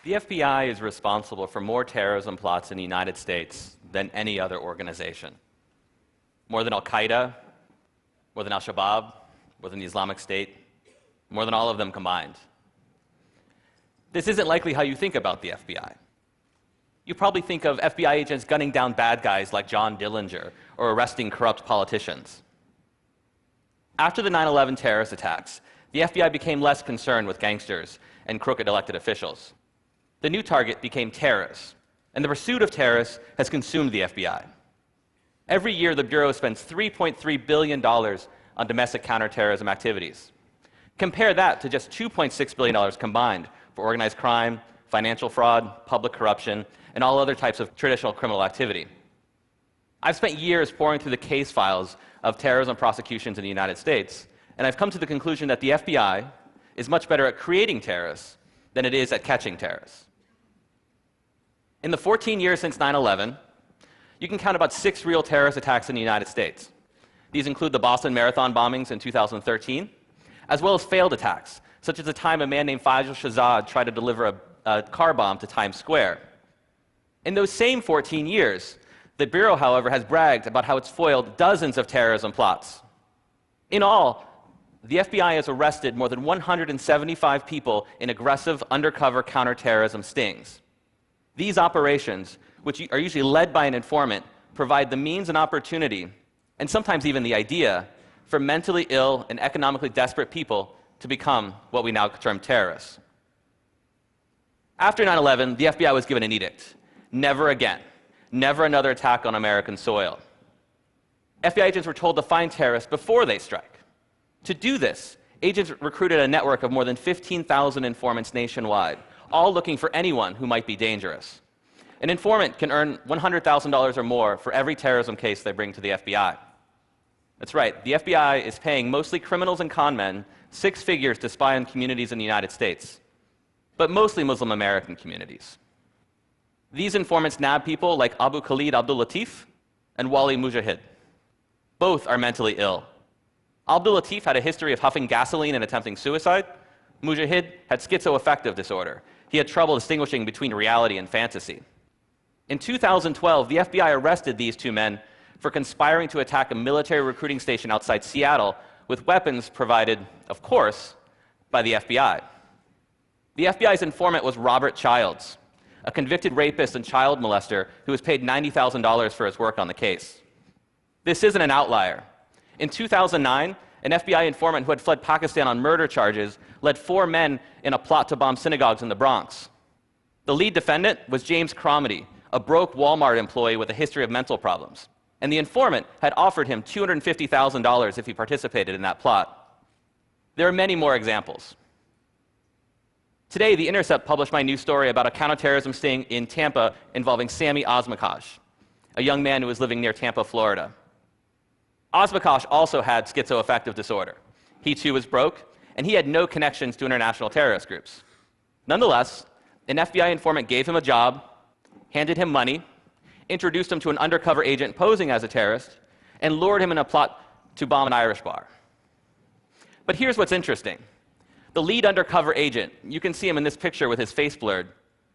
The FBI is responsible for more terrorism plots in the United States than any other organization. More than Al-Qaeda, more than Al-Shabaab, more than the Islamic State, more than all of them combined. This isn't likely how you think about the FBI. You probably think of FBI agents gunning down bad guys like John Dillinger or arresting corrupt politicians. After the 9/11 terrorist attacks, the FBI became less concerned with gangsters and crooked elected officials. The new target became terrorists, and the pursuit of terrorists has consumed the FBI. Every year, the Bureau spends $3.3 billion on domestic counterterrorism activities. Compare that to just $2.6 billion combined for organized crime, financial fraud, public corruption, and all other types of traditional criminal activity. I've spent years poring through the case files of terrorism prosecutions in the United States, and I've come to the conclusion that the FBI is much better at creating terrorists than it is at catching terrorists. In the 14 years since 9/11, you can count about 6 real terrorist attacks in the United States. These include the Boston Marathon bombings in 2013, as well as failed attacks, such as the time a man named Faisal Shahzad tried to deliver a car bomb to Times Square. In those same 14 years, the Bureau, however, has bragged about how it's foiled dozens of terrorism plots. In all, the FBI has arrested more than 175 people in aggressive undercover counterterrorism stings. These operations, which are usually led by an informant, provide the means and opportunity, and sometimes even the idea, for mentally ill and economically desperate people to become what we now term terrorists. After 9/11, the FBI was given an edict. Never again. Never another attack on American soil. FBI agents were told to find terrorists before they strike. To do this, agents recruited a network of more than 15,000 informants nationwide, all looking for anyone who might be dangerous. An informant can earn $100,000 or more for every terrorism case they bring to the FBI. That's right, the FBI is paying mostly criminals and con men 6 figures to spy on communities in the United States, but mostly Muslim American communities. These informants nab people like Abu Khalid Abdul Latif and Wali Mujahid. Both are mentally ill. Abdul Latif had a history of huffing gasoline and attempting suicide. Mujahid had schizoaffective disorder. He had trouble distinguishing between reality and fantasy. In 2012, the FBI arrested these 2 men for conspiring to attack a military recruiting station outside Seattle with weapons provided, of course, by the FBI. The FBI's informant was Robert Childs, a convicted rapist and child molester who was paid $90,000 for his work on the case. This isn't an outlier. In 2009, an FBI informant who had fled Pakistan on murder charges led 4 men in a plot to bomb synagogues in the Bronx. The lead defendant was James Cromedy, a broke Walmart employee with a history of mental problems. And the informant had offered him $250,000 if he participated in that plot. There are many more examples. Today, The Intercept published my new story about a counterterrorism sting in Tampa involving Sami Osmakash, a young man who was living near Tampa, Florida. Osmakash also had schizoaffective disorder. He too was broke, and he had no connections to international terrorist groups. Nonetheless, an FBI informant gave him a job, handed him money, introduced him to an undercover agent posing as a terrorist, and lured him in a plot to bomb an Irish bar. But here's what's interesting. The lead undercover agent, you can see him in this picture with his face blurred,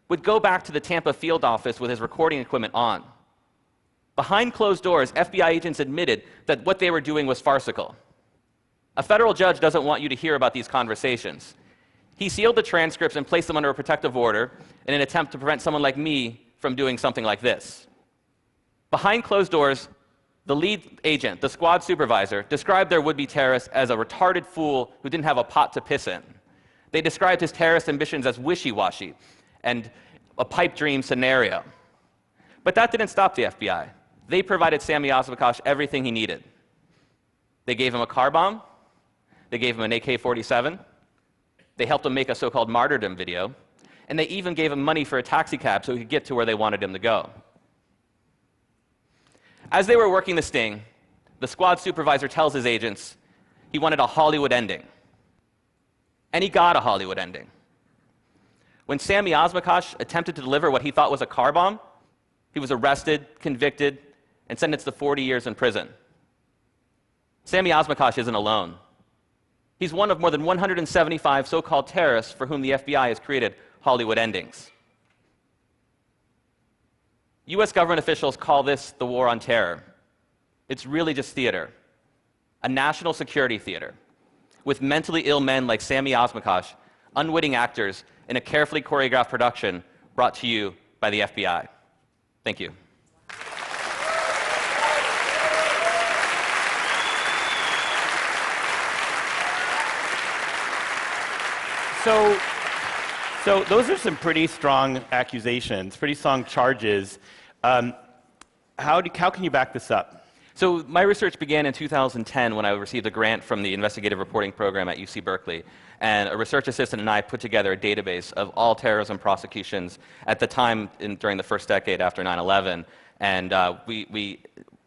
would go back to the Tampa field office with his recording equipment on. Behind closed doors, FBI agents admitted that what they were doing was farcical. A federal judge doesn't want you to hear about these conversations. He sealed the transcripts and placed them under a protective order in an attempt to prevent someone like me from doing something like this. Behind closed doors, the lead agent, the squad supervisor, described their would-be terrorist as a retarded fool who didn't have a pot to piss in. They described his terrorist ambitions as wishy-washy and a pipe dream scenario. But that didn't stop the FBI. They provided Sami Osmakash everything he needed. They gave him a car bomb. They gave him an AK-47. They helped him make a so-called martyrdom video. And they even gave him money for a taxi cab so he could get to where they wanted him to go. As they were working the sting, the squad supervisor tells his agents he wanted a Hollywood ending. And he got a Hollywood ending. When Sami Osmakash attempted to deliver what he thought was a car bomb, he was arrested, convicted, and sentenced to 40 years in prison. Sami Osmakash isn't alone. He's one of more than 175 so-called terrorists for whom the FBI has created Hollywood endings. US government officials call this the war on terror. It's really just theater, a national security theater, with mentally ill men like Sami Osmakash, unwitting actors in a carefully choreographed production brought to you by the FBI. Thank you. So those are some pretty strong accusations, pretty strong charges. How can you back this up? So my research began in 2010 when I received a grant from the investigative reporting program at UC Berkeley. And a research assistant and I put together a database of all terrorism prosecutions at the time during the first decade after 9/11. And we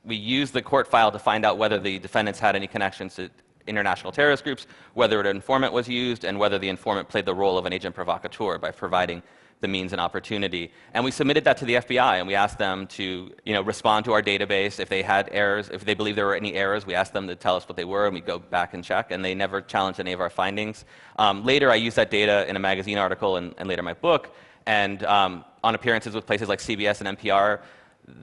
used the court file to find out whether the defendants had any connections to international terrorist groups, whether an informant was used, and whether the informant played the role of an agent provocateur by providing the means and opportunity. And we submitted that to the FBI, and we asked them to respond to our database. If they had errors, if they believed there were any errors, we asked them to tell us what they were, and we go back and check, and they never challenged any of our findings. Later, I used that data in a magazine article and later my book, and on appearances with places like CBS and NPR,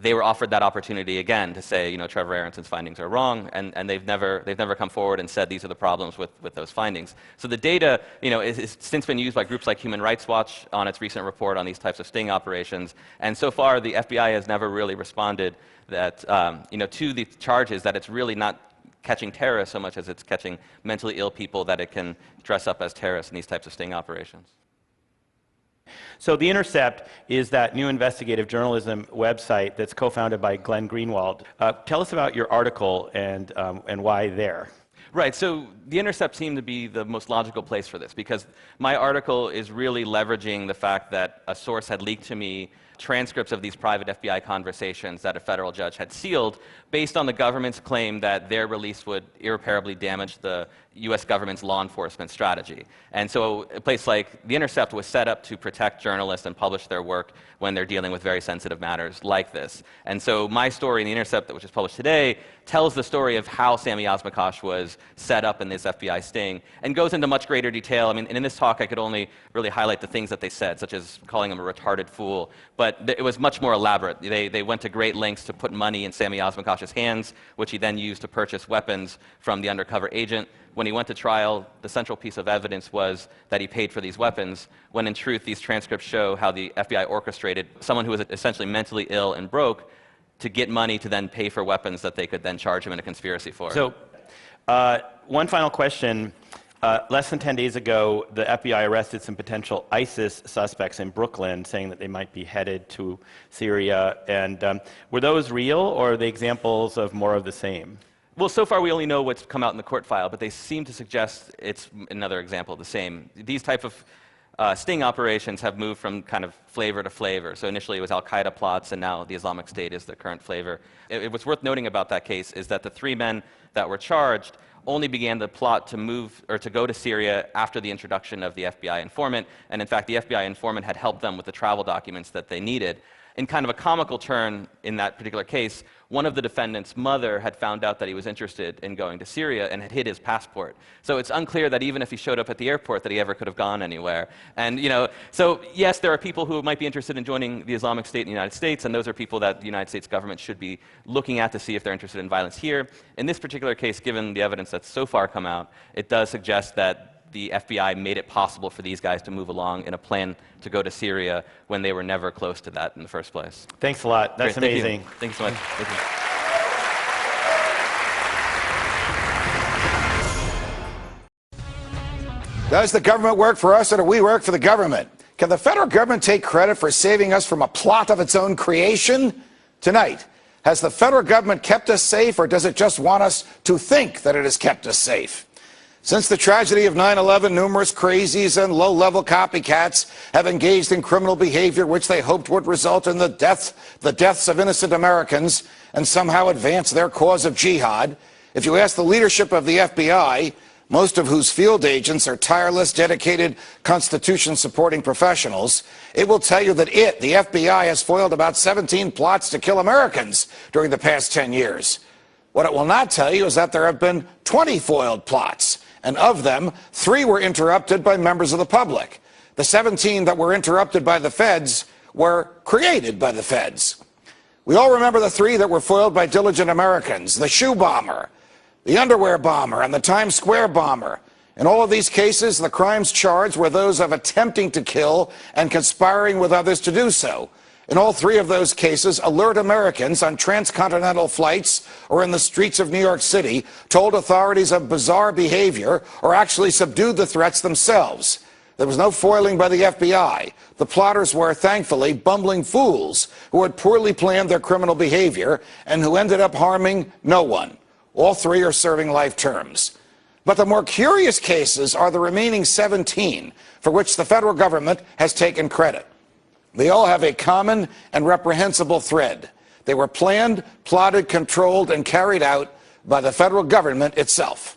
they were offered that opportunity again to say, Trevor Aronson's findings are wrong, and they've never come forward and said these are the problems with those findings. So the data, is since been used by groups like Human Rights Watch on its recent report on these types of sting operations, and so far the FBI has never really responded that, to the charges that it's really not catching terrorists so much as it's catching mentally ill people that it can dress up as terrorists in these types of sting operations. So The Intercept is that new investigative journalism website that's co-founded by Glenn Greenwald. Tell us about your article and why there. Right, so The Intercept seemed to be the most logical place for this because my article is really leveraging the fact that a source had leaked to me transcripts of these private FBI conversations that a federal judge had sealed based on the government's claim that their release would irreparably damage the US government's law enforcement strategy. And so a place like The Intercept was set up to protect journalists and publish their work when they're dealing with very sensitive matters like this. And so my story in The Intercept, which is published today, tells the story of how Sami Osmakash was set up in this FBI sting and goes into much greater detail. I mean, in this talk, I could only really highlight the things that they said, such as calling him a retarded fool. But it was much more elaborate. They went to great lengths to put money in Sami Osmakash's hands, which he then used to purchase weapons from the undercover agent. When he went to trial, the central piece of evidence was that he paid for these weapons, when in truth, these transcripts show how the FBI orchestrated someone who was essentially mentally ill and broke to get money to then pay for weapons that they could then charge him in a conspiracy for. So, one final question. Less than 10 days ago, the FBI arrested some potential ISIS suspects in Brooklyn, saying that they might be headed to Syria. And were those real, or are they examples of more of the same? Well, so far we only know what's come out in the court file, but they seem to suggest it's another example of the same. These type of sting operations have moved from kind of flavor to flavor. So initially it was Al-Qaeda plots, and now the Islamic State is the current flavor. What's worth noting about that case is that the 3 men that were charged only began the plot to move or to go to Syria after the introduction of the FBI informant. And in fact, the FBI informant had helped them with the travel documents that they needed. In kind of a comical turn in that particular case, one of the defendant's mother had found out that he was interested in going to Syria and had hid his passport. So it's unclear that even if he showed up at the airport that he ever could have gone anywhere. And so yes, there are people who might be interested in joining the Islamic State in the United States, and those are people that the United States government should be looking at to see if they're interested in violence here. In this particular case, given the evidence that's so far come out, it does suggest that the FBI made it possible for these guys to move along in a plan to go to Syria when they were never close to that in the first place. Thanks a lot. That's Great. amazing. Thank you so much. Thank you. Does the government work for us, or do we work for the government? Can the federal government take credit for saving us from a plot of its own creation? Tonight, has the federal government kept us safe, or does it just want us to think that it has kept us safe? Since the tragedy of 9/11, numerous crazies and low-level copycats have engaged in criminal behavior which they hoped would result in the deaths of innocent Americans and somehow advance their cause of jihad. If you ask the leadership of the FBI, most of whose field agents are tireless, dedicated, Constitution-supporting professionals, it will tell you that the FBI, has foiled about 17 plots to kill Americans during the past 10 years. What it will not tell you is that there have been 20 foiled plots, and of them, 3 were interrupted by members of the public. The 17 that were interrupted by the feds were created by the feds. We all remember the three that were foiled by diligent Americans: the shoe bomber, the underwear bomber, and the Times Square bomber. In all of these cases, the crimes charged were those of attempting to kill and conspiring with others to do so. In all three of those cases, alert Americans on transcontinental flights or in the streets of New York City told authorities of bizarre behavior or actually subdued the threats themselves. There was no foiling by the FBI. The plotters were, thankfully, bumbling fools who had poorly planned their criminal behavior and who ended up harming no one. All three are serving life terms. But the more curious cases are the remaining 17 for which the federal government has taken credit. They all have a common and reprehensible thread. They were planned, plotted, controlled, and carried out by the federal government itself.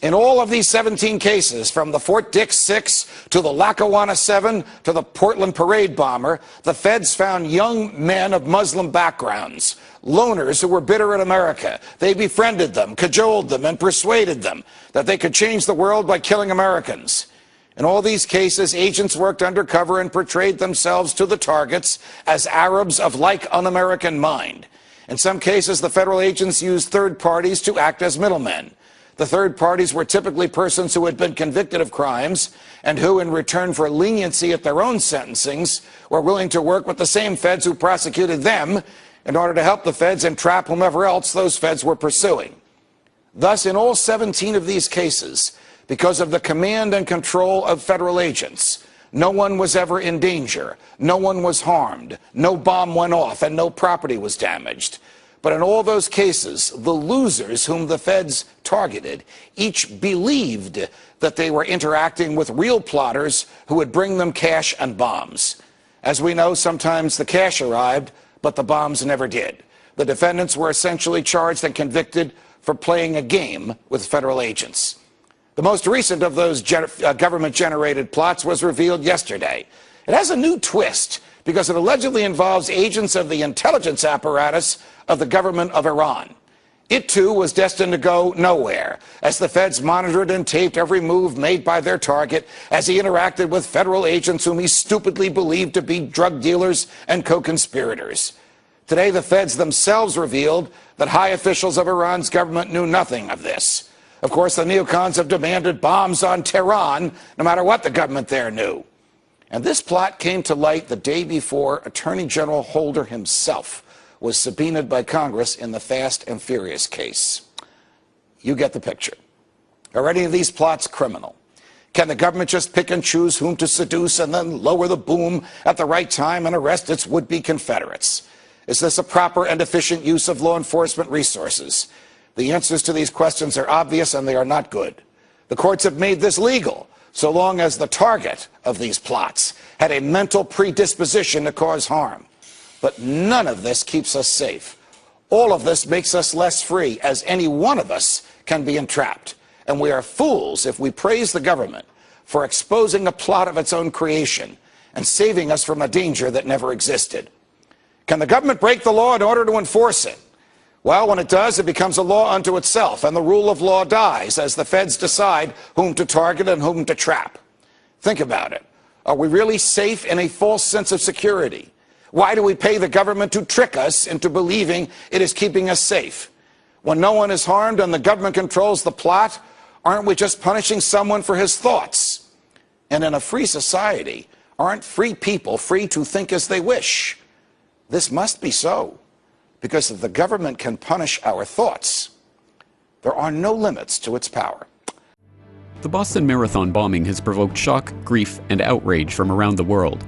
In all of these 17 cases, from the Fort Dix 6 to the Lackawanna 7 to the Portland parade bomber, the feds found young men of Muslim backgrounds, loners who were bitter at America. They befriended them, cajoled them, and persuaded them that they could change the world by killing Americans. In all these cases, agents worked undercover and portrayed themselves to the targets as Arabs of like un-American mind. In some cases, the federal agents used third parties to act as middlemen. The third parties were typically persons who had been convicted of crimes and who, in return for leniency at their own sentencings, were willing to work with the same feds who prosecuted them in order to help the feds entrap whomever else those feds were pursuing. Thus, in all 17 of these cases, because of the command and control of federal agents, no one was ever in danger, no one was harmed, no bomb went off, and no property was damaged. But in all those cases, the losers whom the feds targeted each believed that they were interacting with real plotters who would bring them cash and bombs. As we know, sometimes the cash arrived, but the bombs never did. The defendants were essentially charged and convicted for playing a game with federal agents. The most recent of those government-generated plots was revealed yesterday. It has a new twist because it allegedly involves agents of the intelligence apparatus of the government of Iran. It, too, was destined to go nowhere, as the feds monitored and taped every move made by their target as he interacted with federal agents whom he stupidly believed to be drug dealers and co-conspirators. Today, the feds themselves revealed that high officials of Iran's government knew nothing of this. Of course, the neocons have demanded bombs on Tehran, no matter what the government there knew. And this plot came to light the day before Attorney General Holder himself was subpoenaed by Congress in the Fast and Furious case. You get the picture. Are any of these plots criminal? Can the government just pick and choose whom to seduce and then lower the boom at the right time and arrest its would-be Confederates? Is this a proper and efficient use of law enforcement resources? The answers to these questions are obvious, and they are not good. The courts have made this legal, so long as the target of these plots had a mental predisposition to cause harm. But none of this keeps us safe. All of this makes us less free, as any one of us can be entrapped. And we are fools if we praise the government for exposing a plot of its own creation and saving us from a danger that never existed. Can the government break the law in order to enforce it? Well, when it does, it becomes a law unto itself, and the rule of law dies as the feds decide whom to target and whom to trap. Think about it. Are we really safe in a false sense of security? Why do we pay the government to trick us into believing it is keeping us safe? When no one is harmed and the government controls the plot, aren't we just punishing someone for his thoughts? And in a free society, aren't free people free to think as they wish? This must be so, because if the government can punish our thoughts, there are no limits to its power. The Boston Marathon bombing has provoked shock, grief, and outrage from around the world.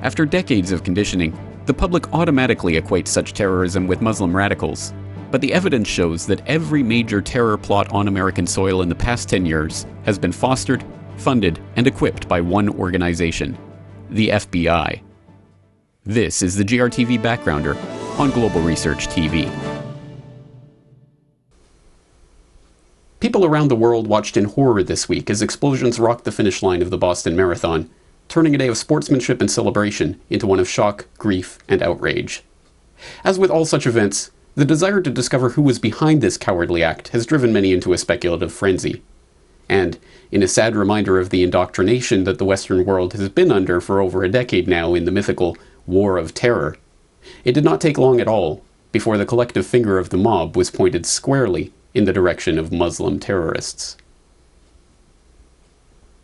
After decades of conditioning, the public automatically equates such terrorism with Muslim radicals. But the evidence shows that every major terror plot on American soil in the past 10 years has been fostered, funded, and equipped by one organization, the FBI. This is the GRTV Backgrounder on Global Research TV. People around the world watched in horror this week as explosions rocked the finish line of the Boston Marathon, turning a day of sportsmanship and celebration into one of shock, grief, and outrage. As with all such events, the desire to discover who was behind this cowardly act has driven many into a speculative frenzy. And, in a sad reminder of the indoctrination that the Western world has been under for over a decade now in the mythical War of Terror, It did not take long at all before the collective finger of the mob was pointed squarely in the direction of Muslim terrorists.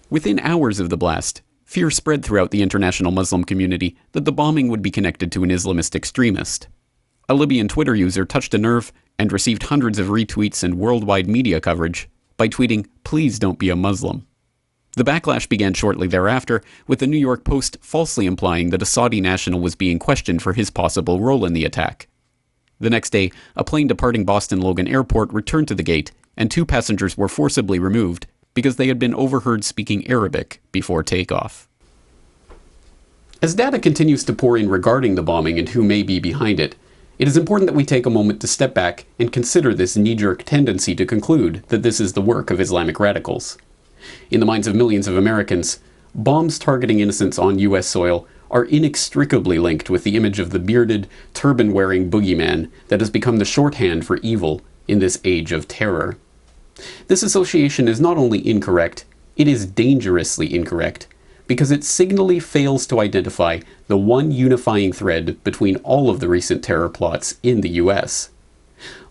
Within hours of the blast, fear spread throughout the international Muslim community that the bombing would be connected to an Islamist extremist. A Libyan Twitter user touched a nerve and received hundreds of retweets and worldwide media coverage by tweeting, "Please don't be a Muslim." The backlash began shortly thereafter, with the New York Post falsely implying that a Saudi national was being questioned for his possible role in the attack. The next day, a plane departing Boston Logan Airport returned to the gate, and 2 passengers were forcibly removed because they had been overheard speaking Arabic before takeoff. As data continues to pour in regarding the bombing and who may be behind it, it is important that we take a moment to step back and consider this knee-jerk tendency to conclude that this is the work of Islamic radicals. In the minds of millions of Americans, bombs targeting innocents on U.S. soil are inextricably linked with the image of the bearded, turban-wearing boogeyman that has become the shorthand for evil in this age of terror. This association is not only incorrect, it is dangerously incorrect, because it signally fails to identify the one unifying thread between all of the recent terror plots in the U.S.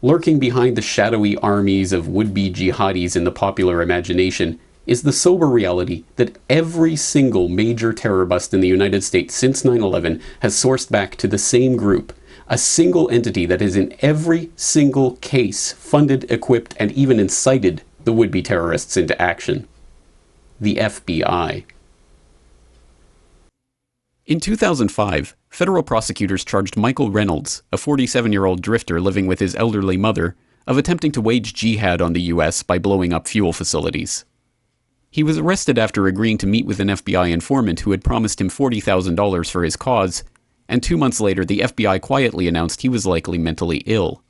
Lurking behind the shadowy armies of would-be jihadis in the popular imagination is the sober reality that every single major terror bust in the United States since 9/11 has sourced back to the same group, a single entity that has in every single case funded, equipped, and even incited the would-be terrorists into action: the FBI. In 2005, federal prosecutors charged Michael Reynolds, a 47-year-old drifter living with his elderly mother, of attempting to wage jihad on the U.S. by blowing up fuel facilities. He was arrested after agreeing to meet with an FBI informant who had promised him $40,000 for his cause, and 2 months later the FBI quietly announced he was likely mentally ill.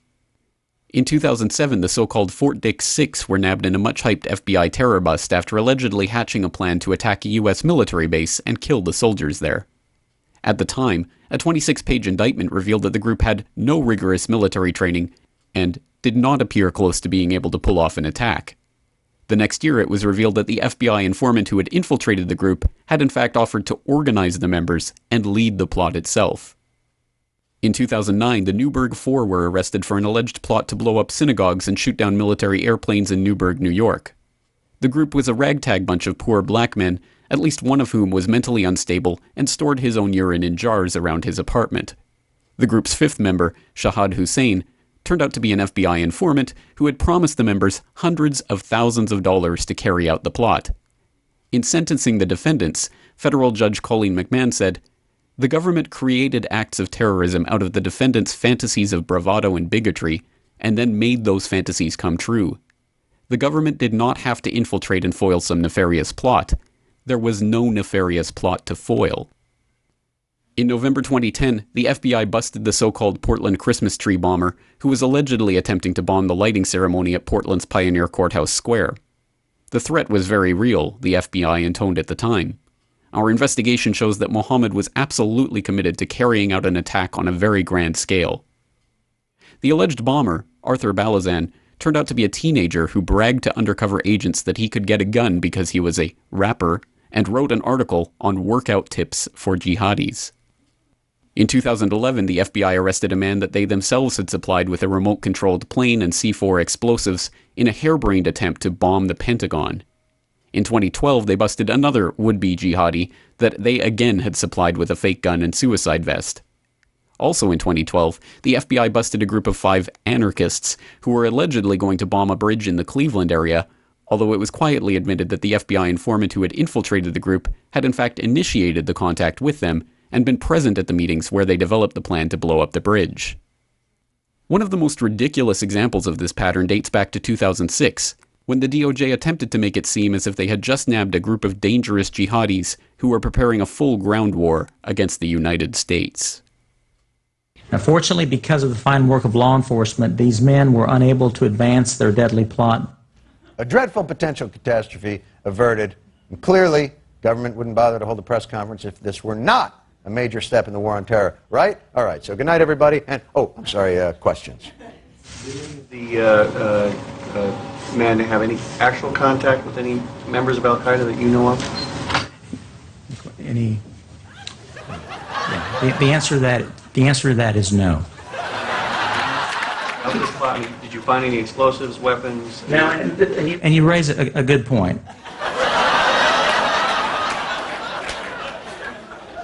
In 2007, the so-called Fort Dix Six were nabbed in a much-hyped FBI terror bust after allegedly hatching a plan to attack a U.S. military base and kill the soldiers there. At the time, a 26-page indictment revealed that the group had no rigorous military training and did not appear close to being able to pull off an attack. The next year, it was revealed that the FBI informant who had infiltrated the group had in fact offered to organize the members and lead the plot itself. In 2009, the Newburgh Four were arrested for an alleged plot to blow up synagogues and shoot down military airplanes in Newburgh, New York. The group was a ragtag bunch of poor black men, at least one of whom was mentally unstable and stored his own urine in jars around his apartment. The group's 5th member, Shahad Hussein, turned out to be an FBI informant who had promised the members hundreds of thousands of dollars to carry out the plot. In sentencing the defendants, federal judge Colleen McMahon said, "The government created acts of terrorism out of the defendants' fantasies of bravado and bigotry, and then made those fantasies come true. The government did not have to infiltrate and foil some nefarious plot. There was no nefarious plot to foil." In November 2010, the FBI busted the so-called Portland Christmas tree bomber, who was allegedly attempting to bomb the lighting ceremony at Portland's Pioneer Courthouse Square. The threat was very real, the FBI intoned at the time. Our investigation shows that Mohammed was absolutely committed to carrying out an attack on a very grand scale. The alleged bomber, Arthur Balazan, turned out to be a teenager who bragged to undercover agents that he could get a gun because he was a rapper and wrote an article on workout tips for jihadis. In 2011, the FBI arrested a man that they themselves had supplied with a remote-controlled plane and C4 explosives in a harebrained attempt to bomb the Pentagon. In 2012, they busted another would-be jihadi that they again had supplied with a fake gun and suicide vest. Also in 2012, the FBI busted a group of 5 anarchists who were allegedly going to bomb a bridge in the Cleveland area, although it was quietly admitted that the FBI informant who had infiltrated the group had in fact initiated the contact with them and been present at the meetings where they developed the plan to blow up the bridge. One of the most ridiculous examples of this pattern dates back to 2006, when the DOJ attempted to make it seem as if they had just nabbed a group of dangerous jihadis who were preparing a full ground war against the United States. Now, fortunately, because of the fine work of law enforcement, these men were unable to advance their deadly plot. A dreadful potential catastrophe averted, and clearly, government wouldn't bother to hold a press conference if this were not a major step in the war on terror, right? All right, so good night, everybody, and, I'm sorry, questions. Did the men have any actual contact with any members of Al-Qaeda that you know of? The answer to that The answer to that is no. Did you find any explosives, weapons? Now, and you raise a good point.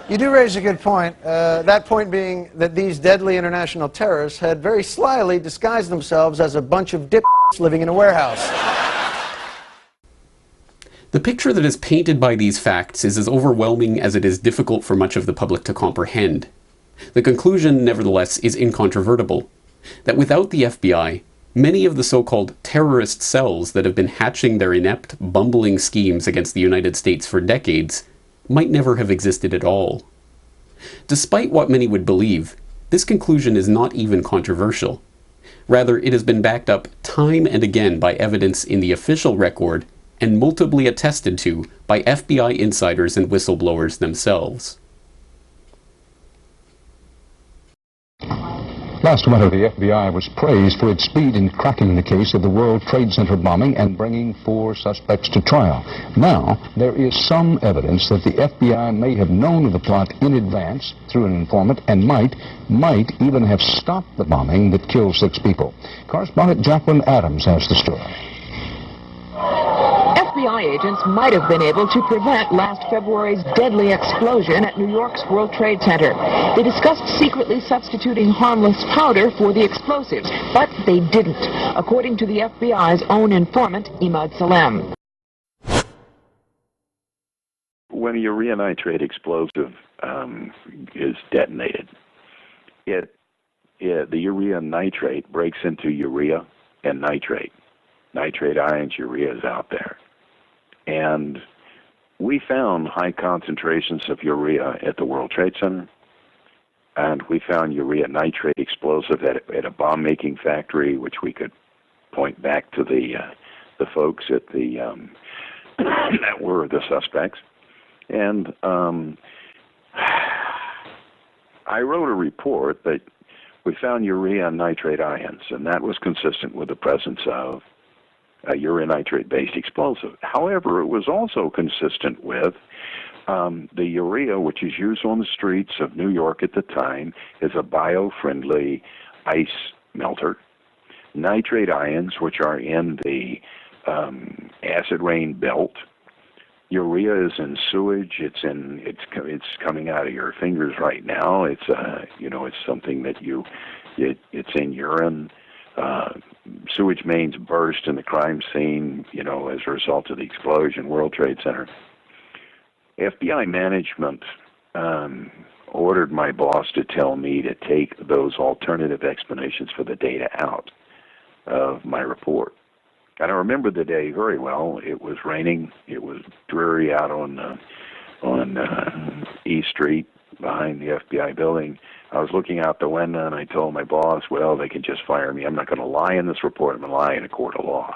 You do raise a good point. That point being that these deadly international terrorists had very slyly disguised themselves as a bunch of dipshits living in a warehouse. The picture that is painted by these facts is as overwhelming as it is difficult for much of the public to comprehend. The conclusion, nevertheless, is incontrovertible, that without the FBI, many of the so-called terrorist cells that have been hatching their inept, bumbling schemes against the United States for decades might never have existed at all. Despite what many would believe, this conclusion is not even controversial. Rather, it has been backed up time and again by evidence in the official record and multiply attested to by FBI insiders and whistleblowers themselves. Last winter, the FBI was praised for its speed in cracking the case of the World Trade Center bombing and bringing 4 suspects to trial. Now, there is some evidence that the FBI may have known of the plot in advance through an informant and might even have stopped the bombing that killed 6 people. Correspondent Jacqueline Adams has the story. FBI agents might have been able to prevent last February's deadly explosion at New York's World Trade Center. They discussed secretly substituting harmless powder for the explosives, but they didn't, according to the FBI's own informant, Imad Salem. When a urea nitrate explosive is detonated, the urea nitrate breaks into urea and nitrate. Nitrate ions, urea is out there. And we found high concentrations of urea at the World Trade Center, and we found urea nitrate explosive at a bomb-making factory, which we could point back to the folks at the that were the suspects. And I wrote a report that we found urea and nitrate ions, and that was consistent with the presence of a urea nitrate-based explosive. However, it was also consistent with the urea, which is used on the streets of New York at the time, is a bio-friendly ice melter. Nitrate ions, which are in the acid rain belt. Urea is in sewage. It's coming out of your fingers right now. It's it's something that it's in urine. Sewage mains burst in the crime scene, as a result of the explosion, World Trade Center. FBI management ordered my boss to tell me to take those alternative explanations for the data out of my report. And I remember the day very well. It was raining. It was dreary out on East Street behind the FBI building. I was looking out the window, and I told my boss, well, they can just fire me. I'm not going to lie in this report. I'm going to lie in a court of law.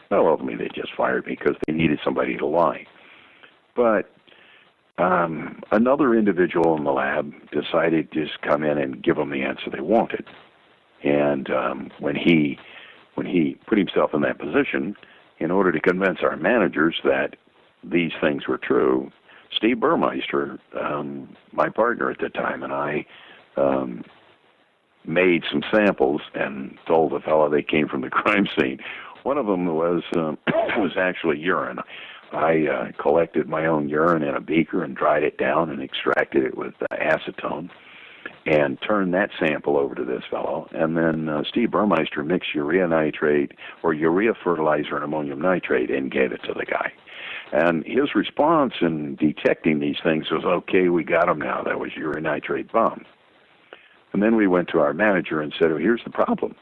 Well, ultimately, they just fired me because they needed somebody to lie. But another individual in the lab decided to just come in and give them the answer they wanted. And when he put himself in that position, in order to convince our managers that these things were true, Steve Burmeister, my partner at the time, and I made some samples and told the fellow they came from the crime scene. One of them was actually urine. I collected my own urine in a beaker and dried it down and extracted it with acetone and turned that sample over to this fellow. And then Steve Burmeister mixed urea nitrate or urea fertilizer and ammonium nitrate and gave it to the guy. And his response in detecting these things was, okay, we got him now. That was urea nitrate bomb. And then we went to our manager and said, oh, here's the problem.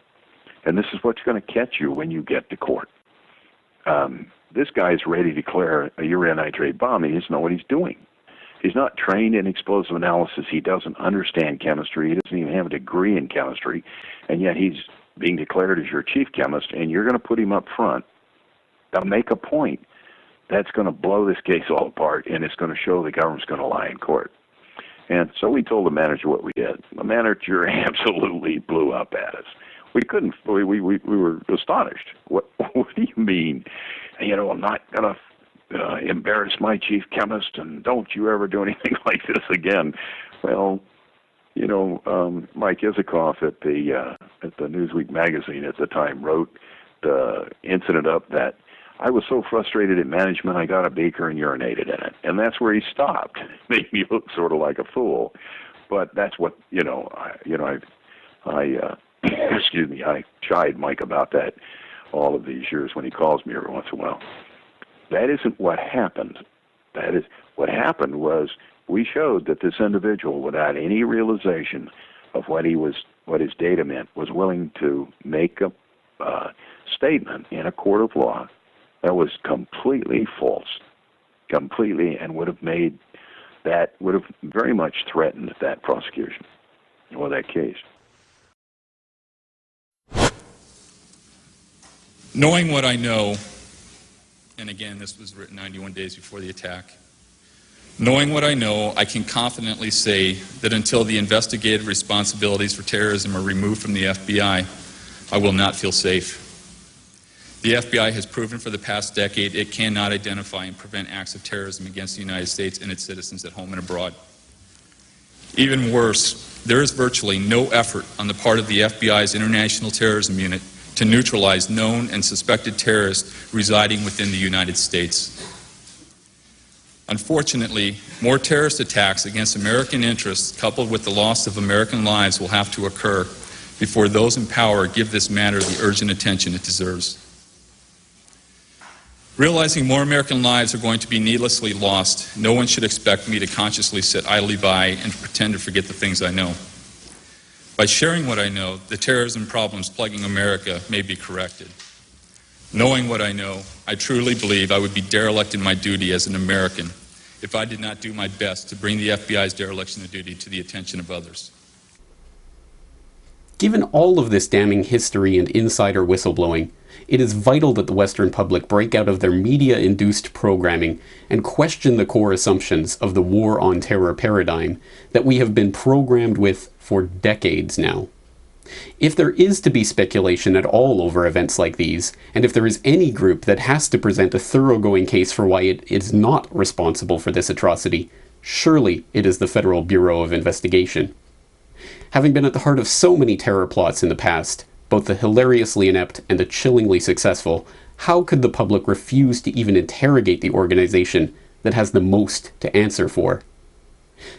And this is what's going to catch you when you get to court. This guy's ready to declare a urea nitrate bomb. He doesn't know what he's doing. He's not trained in explosive analysis. He doesn't understand chemistry. He doesn't even have a degree in chemistry. And yet he's being declared as your chief chemist, and you're going to put him up front. Now make a point. That's going to blow this case all apart, and it's going to show the government's going to lie in court. And so we told the manager what we did. The manager absolutely blew up at us. We couldn't. We were astonished. What do you mean? I'm not going to embarrass my chief chemist, and don't you ever do anything like this again. Well, You know, Mike Isikoff at the Newsweek magazine at the time wrote the incident up that I was so frustrated at management I got a beaker and urinated in it, and that's where he stopped. Made me look sort of like a fool, but that's what excuse me, I chide Mike about that all of these years when he calls me every once in a while. That isn't what happened. That is what happened was we showed that this individual, without any realization of what his data meant, was willing to make a statement in a court of law that was completely false, and would have very much threatened that prosecution or that case. Knowing what I know, and again, this was written 91 days before the attack, knowing what I know, I can confidently say that until the investigative responsibilities for terrorism are removed from the FBI, I will not feel safe. The FBI has proven for the past decade it cannot identify and prevent acts of terrorism against the United States and its citizens at home and abroad. Even worse, there is virtually no effort on the part of the FBI's International Terrorism Unit to neutralize known and suspected terrorists residing within the United States. Unfortunately, more terrorist attacks against American interests, coupled with the loss of American lives, will have to occur before those in power give this matter the urgent attention it deserves. Realizing more American lives are going to be needlessly lost, no one should expect me to consciously sit idly by and pretend to forget the things I know. By sharing what I know, the terrorism problems plaguing America may be corrected. Knowing what I know, I truly believe I would be derelict in my duty as an American if I did not do my best to bring the FBI's dereliction of duty to the attention of others. Given all of this damning history and insider whistleblowing, it is vital that the Western public break out of their media-induced programming and question the core assumptions of the war on terror paradigm that we have been programmed with for decades now. If there is to be speculation at all over events like these, and if there is any group that has to present a thoroughgoing case for why it is not responsible for this atrocity, surely it is the Federal Bureau of Investigation. Having been at the heart of so many terror plots in the past, both the hilariously inept and the chillingly successful, how could the public refuse to even interrogate the organization that has the most to answer for?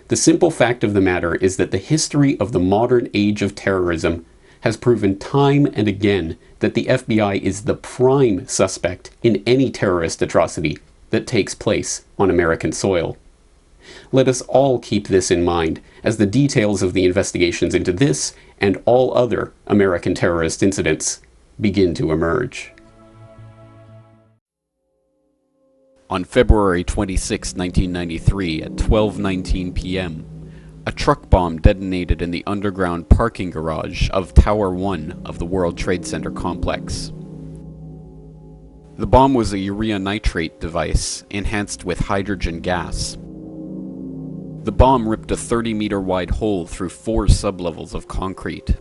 The simple fact of the matter is that the history of the modern age of terrorism has proven time and again that the FBI is the prime suspect in any terrorist atrocity that takes place on American soil. Let us all keep this in mind as the details of the investigations into this and all other American terrorist incidents begin to emerge. On February 26, 1993, at 12:19 p.m., a truck bomb detonated in the underground parking garage of Tower 1 of the World Trade Center complex. The bomb was a urea nitrate device enhanced with hydrogen gas. The bomb ripped a 30-meter wide hole through 4 sublevels of concrete.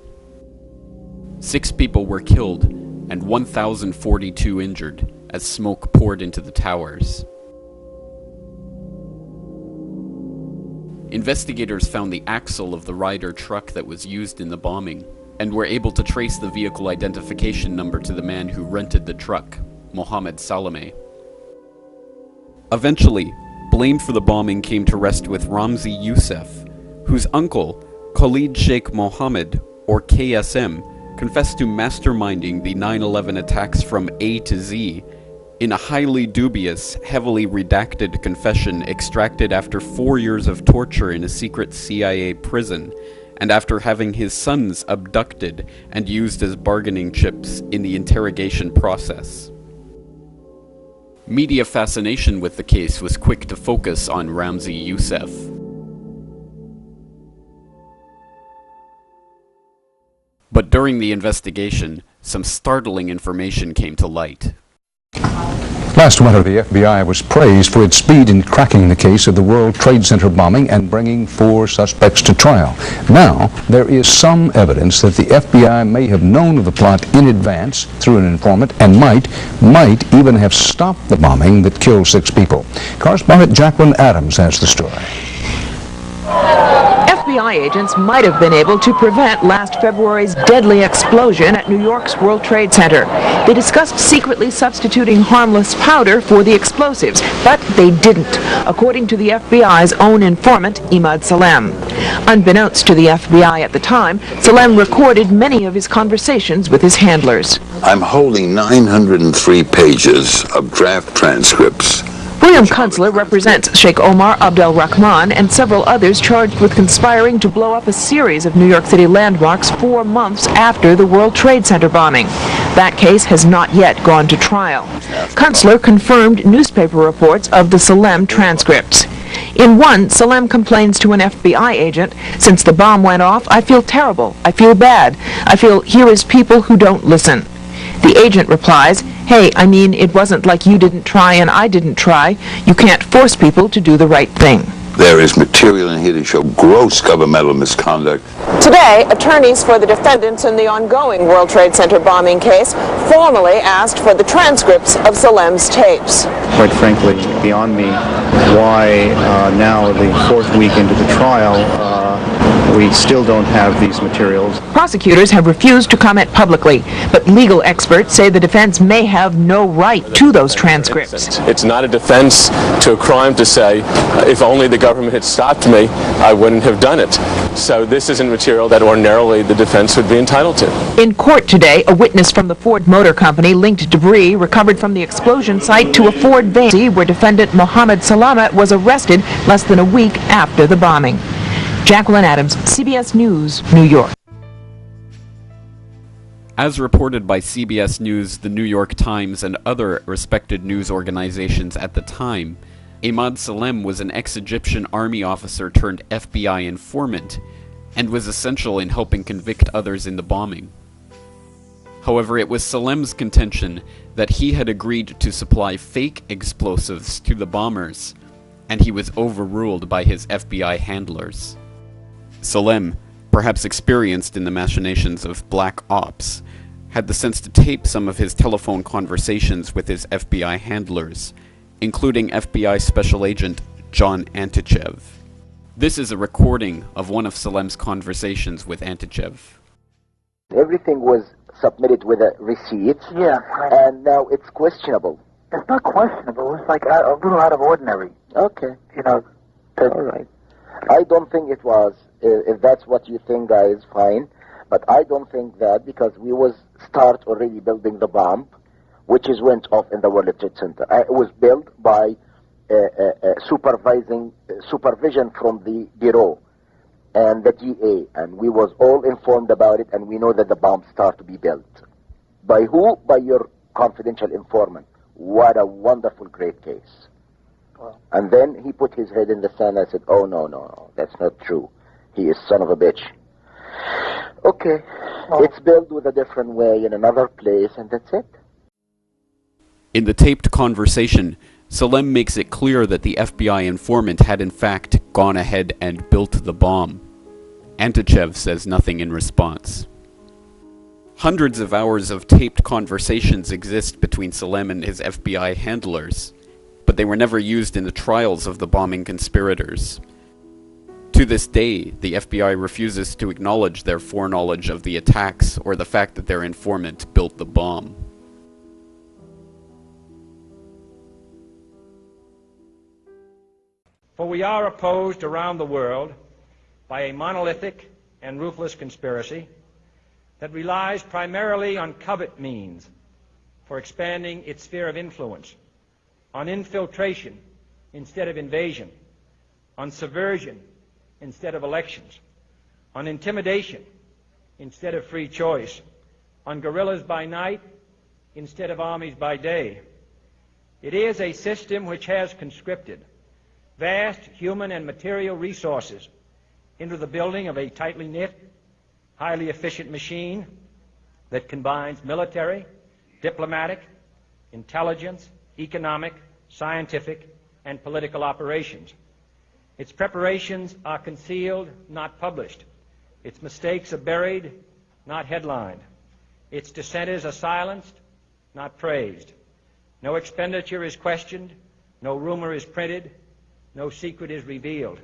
6 people were killed and 1,042 injured as smoke poured into the towers. Investigators found the axle of the Ryder truck that was used in the bombing, and were able to trace the vehicle identification number to the man who rented the truck, Mohammed Salameh. Eventually, blame for the bombing came to rest with Ramzi Youssef, whose uncle, Khalid Sheikh Mohammed, or KSM, confessed to masterminding the 9/11 attacks from A to Z in a highly dubious, heavily redacted confession extracted after 4 years of torture in a secret CIA prison, and after having his sons abducted and used as bargaining chips in the interrogation process. Media fascination with the case was quick to focus on Ramzi Youssef. But during the investigation, some startling information came to light. Last winter, the FBI was praised for its speed in cracking the case of the World Trade Center bombing and bringing 4 suspects to trial. Now, there is some evidence that the FBI may have known of the plot in advance through an informant and might even have stopped the bombing that killed 6 people. Correspondent Jacqueline Adams has the story. FBI agents might have been able to prevent last February's deadly explosion at New York's World Trade Center. They discussed secretly substituting harmless powder for the explosives, but they didn't, according to the FBI's own informant, Imad Salem. Unbeknownst to the FBI at the time, Salem recorded many of his conversations with his handlers. I'm holding 903 pages of draft transcripts. William Kunstler represents Sheikh Omar Abdel Rahman and several others charged with conspiring to blow up a series of New York City landmarks 4 months after the World Trade Center bombing. That case has not yet gone to trial. Kunstler confirmed newspaper reports of the Salem transcripts. In one, Salem complains to an FBI agent, "Since the bomb went off, I feel terrible. I feel bad. I feel here is people who don't listen." The agent replies, "Hey, I mean, it wasn't like you didn't try and I didn't try. You can't force people to do the right thing." There is material in here to show gross governmental misconduct. Today, attorneys for the defendants in the ongoing World Trade Center bombing case formally asked for the transcripts of Salem's tapes. Quite frankly, beyond me, why now, the 4th week into the trial, we still don't have these materials. Prosecutors have refused to comment publicly, but legal experts say the defense may have no right to those transcripts. It's not a defense to a crime to say, if only the government had stopped me, I wouldn't have done it. So this isn't material that ordinarily the defense would be entitled to. In court today, a witness from the Ford Motor Company linked debris recovered from the explosion site to a Ford van where defendant Mohammed Salama was arrested less than a week after the bombing. Jacqueline Adams, CBS News, New York. As reported by CBS News, the New York Times, and other respected news organizations at the time, Imad Salem was an ex-Egyptian army officer turned FBI informant, and was essential in helping convict others in the bombing. However, it was Salem's contention that he had agreed to supply fake explosives to the bombers, and he was overruled by his FBI handlers. Salem, perhaps experienced in the machinations of black ops, had the sense to tape some of his telephone conversations with his FBI handlers, including FBI Special Agent John Antichev. This is a recording of one of Salem's conversations with Antichev. Everything was submitted with a receipt, and now it's questionable. It's not questionable. It's like a little out of ordinary. Okay. You know. All right. I don't think it was. If that's what you think, guys, fine. But I don't think that, because we was start already building the bomb, which is went off in the World Trade Center. It was built by supervision from the Bureau and the DA, and we was all informed about it, and we know that the bomb start to be built. By who? By your confidential informant. What a wonderful, great case. Wow. And then he put his head in the sand and said, "Oh, no, that's not true. He is son of a bitch." Okay, it's built with a different way in another place, and that's it. In the taped conversation, Salem makes it clear that the FBI informant had in fact gone ahead and built the bomb. Antichev says nothing in response. Hundreds of hours of taped conversations exist between Salem and his FBI handlers, but they were never used in the trials of the bombing conspirators. To this day, the FBI refuses to acknowledge their foreknowledge of the attacks or the fact that their informant built the bomb. For we are opposed around the world by a monolithic and ruthless conspiracy that relies primarily on covert means for expanding its sphere of influence, on infiltration instead of invasion, on subversion instead of elections, on intimidation instead of free choice, on guerrillas by night instead of armies by day. It is a system which has conscripted vast human and material resources into the building of a tightly knit, highly efficient machine that combines military, diplomatic, intelligence, economic, scientific, and political operations. Its preparations are concealed, not published. Its mistakes are buried, not headlined. Its dissenters are silenced, not praised. No expenditure is questioned, no rumor is printed, no secret is revealed.